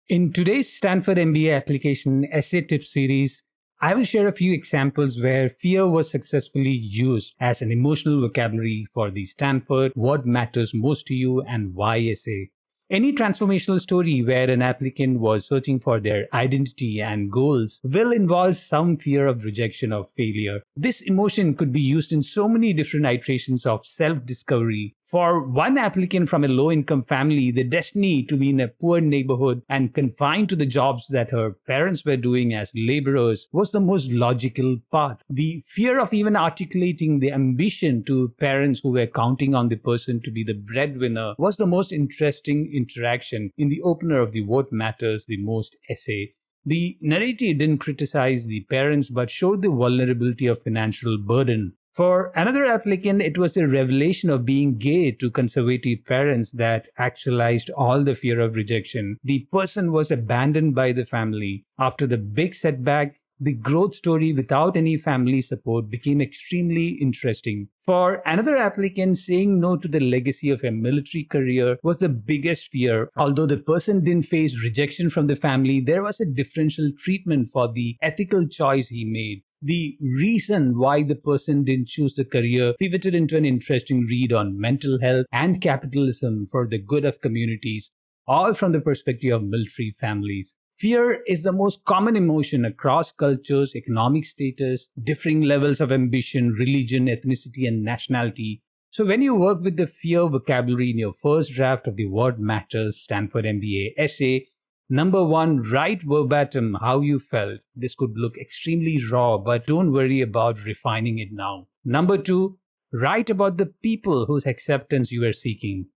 In today's Stanford MBA Application Essay Tip series, I will share a few examples where fear was successfully used as an emotional vocabulary for the Stanford What Matters Most to You and Why essay. Any transformational story where an applicant was searching for their identity and goals will involve some fear of rejection or failure. This emotion could be used in so many different iterations of self-discovery. For one applicant from a low-income family, the destiny to be in a poor neighborhood and confined to the jobs that her parents were doing as laborers was the most logical part. The fear of even articulating the ambition to parents who were counting on the person to be the breadwinner was the most interesting interaction in the opener of the What Matters the Most essay. The narrative didn't criticize the parents but showed the vulnerability of financial burden. For another applicant, it was a revelation of being gay to conservative parents that actualized all the fear of rejection. The person was abandoned by the family. After the big setback, the growth story without any family support became extremely interesting. For another applicant, saying no to the legacy of a military career was the biggest fear. Although the person didn't face rejection from the family, there was a differential treatment for the ethical choice he made. The reason why the person didn't choose the career pivoted into an interesting read on mental health and capitalism for the good of communities, all from the perspective of military families. Fear is the most common emotion across cultures, economic status, differing levels of ambition, religion, ethnicity, and nationality. So when you work with the fear vocabulary in your first draft of the What Matters Stanford MBA essay, number one, write verbatim how you felt. This could look extremely raw, but don't worry about refining it now. Number two, write about the people whose acceptance you are seeking.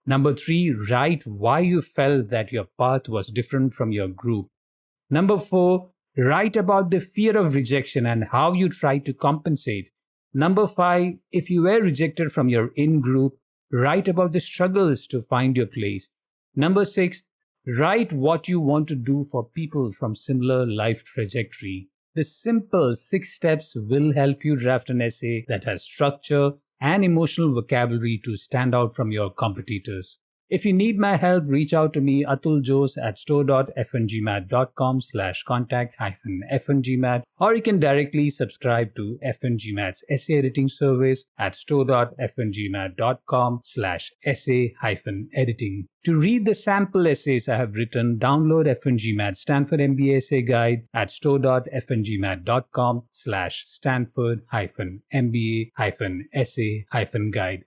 Number three, write why you felt that your path was different from your group. Number four, write about the fear of rejection and how you tried to compensate. Number five, if you were rejected from your in-group, write about the struggles to find your place. Number six, write what you want to do for people from similar life trajectory. The simple 6 steps will help you draft an essay that has structure and emotional vocabulary to stand out from your competitors. If you need my help, reach out to me, Atul Jose at store.fngmat.com/contact-fngmat, or you can directly subscribe to FNGmat's essay editing service at store.fngmat.com/essay-editing. To read the sample essays I have written, download FNGmat's Stanford MBA Essay Guide at store.fngmat.com/Stanford-MBA-Essay-Guide.